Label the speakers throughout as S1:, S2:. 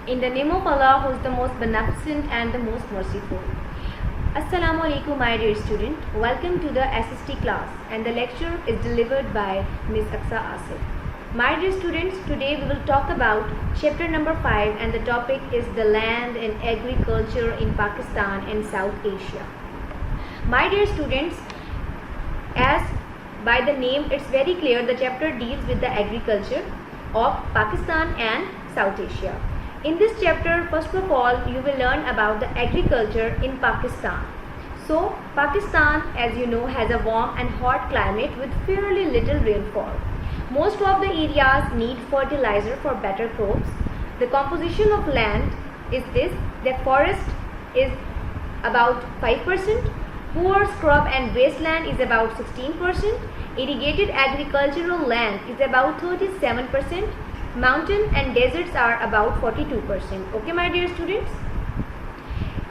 S1: In the name of Allah, who is the most beneficent and the most merciful. Assalamu alaikum, my dear student. Welcome to the SST class, and the lecture is delivered by Ms. Aqsa Asif. My dear students, today we will talk about chapter number 5, and the topic is the land and agriculture in Pakistan and South Asia. My dear students, as by the name it's very clear, the chapter deals with the agriculture of Pakistan and South Asia. In this chapter, first of all, you will learn about the agriculture in Pakistan. So, Pakistan, as you know, has a warm and hot climate with fairly little rainfall. Most of the areas need fertilizer for better crops. The composition of land is this: the forest is about 5%, poor scrub and wasteland is about 16%, irrigated agricultural land is about 37%, mountain and deserts are about 42%. Okay, my dear students?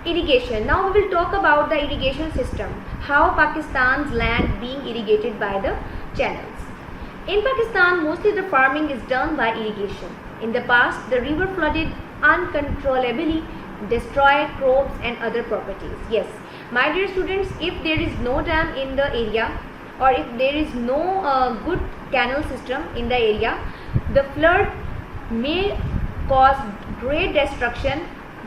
S1: Irrigation. Now we will talk about the irrigation system, how Pakistan's land being irrigated by the channels. In Pakistan, mostly the farming is done by irrigation. In the past, the river flooded uncontrollably, destroyed crops and other properties. Yes, my dear students, if there is no dam in the area, or if there is no good canal system in the area, the flood may cause great destruction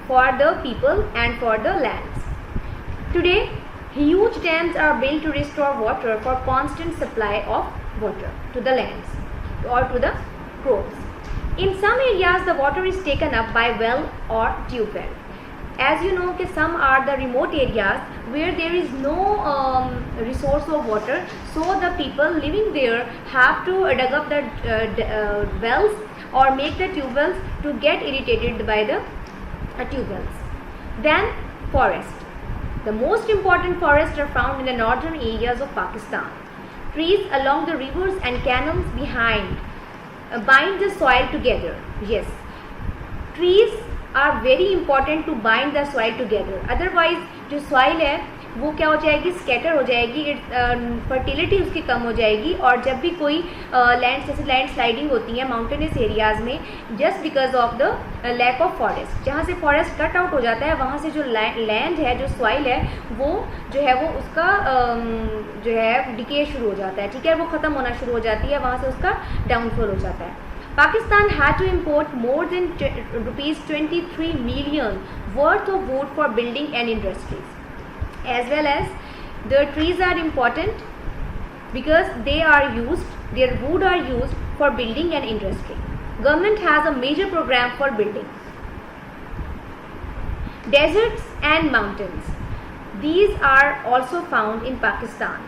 S1: for the people and for the lands. Today, huge dams are built to restore water for constant supply of water to the lands or to the crops. In some areas, the water is taken up by well or tube well. As you know, some are the remote areas where there is no resource of water, so the people living there have to dig up the wells or make the tube wells to get irrigated by the tube wells. Then forest. The most important forests are found in the northern areas of Pakistan. Trees along the rivers and canals behind bind the soil together. Yes, trees are very important to bind the soil together. Otherwise जो soil है वो क्या हो जाएगी, scatter हो जाएगी, fertility उसकी कम हो जाएगी. और जब भी कोई लैंड जैसे लैंड स्लाइडिंग होती है माउंटेनस एरियाज़ में, just because of the lack of forest, जहाँ से फॉरेस्ट कट आउट हो जाता है वहाँ से जो लैंड है, जो सॉइल है, वो जो है वो उसका जो है डिके शुरू हो जाता है. ठीक है, वो ख़त्म होना शुरू हो जाती है, वहाँ से उसका डाउनफॉल हो जाता है. Pakistan had to import more than rupees 23 million worth of wood for building and industries. As well as the trees are important because their wood are used for building and industry. Government has a major program for building. Deserts and mountains. These are also found in Pakistan.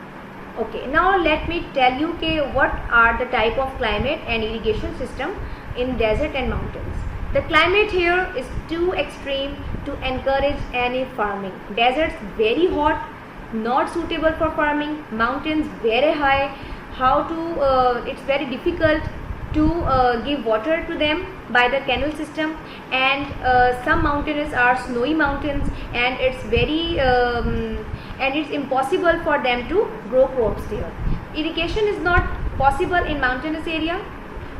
S1: Okay, now let me tell you what are the type of climate and irrigation system in desert and mountains. The climate here is too extreme to encourage any farming. Deserts very hot, not suitable for farming. Mountains very high. It's very difficult to give water to them by the canal system, and some mountains are snowy mountains, and it's impossible for them to grow crops there. Irrigation is not possible in mountainous area.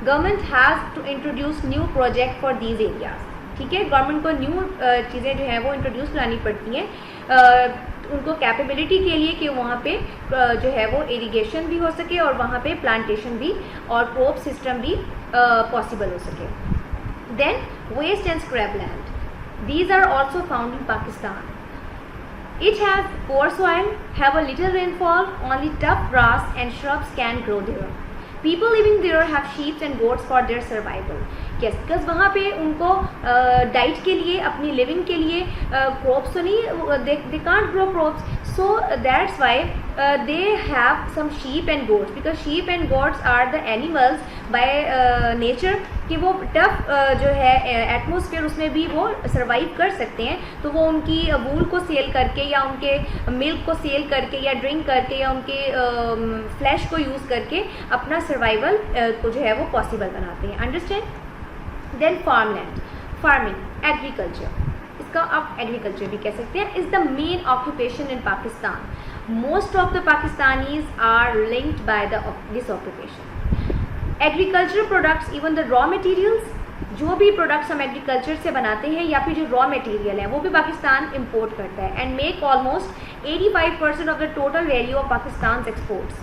S1: Government has to introduce new project for these areas. ठीक है, government को new चीज़ें जो हैं वो introduce लानी पड़ती हैं उनको कैपेबिलिटी के लिए कि वहाँ पे जो है वो इरिगेशन भी हो सके और वहाँ पे प्लांटेशन भी और क्रॉप सिस्टम भी पॉसिबल हो सके. Then waste and scrap land. These are also found in Pakistan. It has poor soil, have a little rainfall, only tough grass and shrubs can grow there. People living there have sheep and goats for their survival. Yes, because वहाँ पे उनको diet के लिए, अपनी living के लिए crops तो नहीं, they can't grow crops, so that's why they have some sheep and goats, because sheep and goats are the animals by nature कि वो टफ जो है एटमोसफियर उसमें भी वो सर्वाइव कर सकते हैं. तो वो उनकी वूल को सेल करके या उनके मिल्क को सेल करके या ड्रिंक करके या उनके फ्लैश को यूज़ करके अपना सर्वाइवल को जो है वो पॉसिबल बनाते हैं. Understand. Then farmland. Farming, agriculture, इसका आप एग्रीकल्चर भी कह सकते हैं, is the main occupation in Pakistan. Most of the Pakistanis are linked by this occupation. Agricultural products, even the raw materials, जो भी प्रोडक्ट्स हम एग्रीकल्चर से बनाते हैं या फिर जो रॉ मटेरियल है वो भी पाकिस्तान इंपोर्ट करता है and make almost 85% of the total value of Pakistan exports.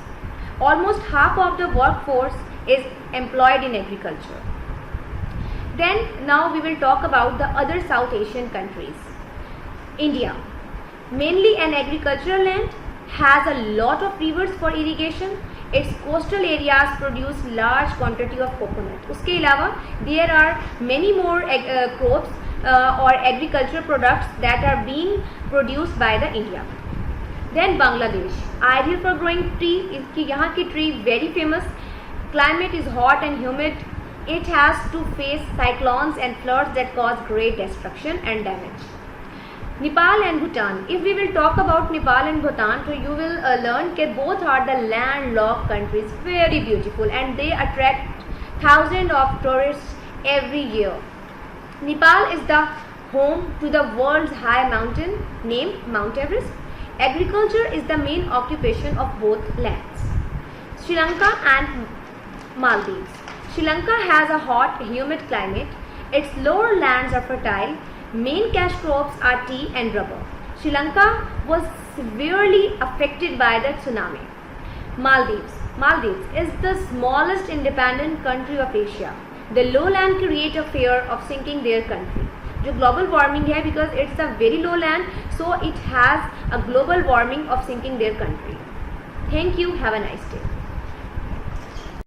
S1: Almost half of the work force is employed in agriculture. Then now we will talk about the other South Asian countries. India, mainly an agricultural land, has a lot of rivers for irrigation. Its coastal areas produce large quantity of coconut. उसके अलावा there are many more crops or agricultural products that are being produced by the India. Then Bangladesh, ideal for growing tea. इसकी यहाँ की tree very famous. Climate is hot and humid. It has to face cyclones and floods that cause great destruction and damage. Nepal and Bhutan. If we will talk about Nepal and Bhutan, so you will learn that both are the landlocked countries, very beautiful, and they attract thousands of tourists every year. Nepal is the home to the world's high mountain named Mount Everest. Agriculture is the main occupation of both lands. Sri Lanka and Maldives. Sri Lanka has a hot, humid climate. Its lower lands are fertile. Main cash crops are tea and rubber. Sri Lanka was severely affected by the tsunami. Maldives. Maldives is the smallest independent country of Asia. The lowland create a fear of sinking their country. जो global warming है because it's a very low land, so it has a global warming of sinking their country. Thank you. Have a nice day.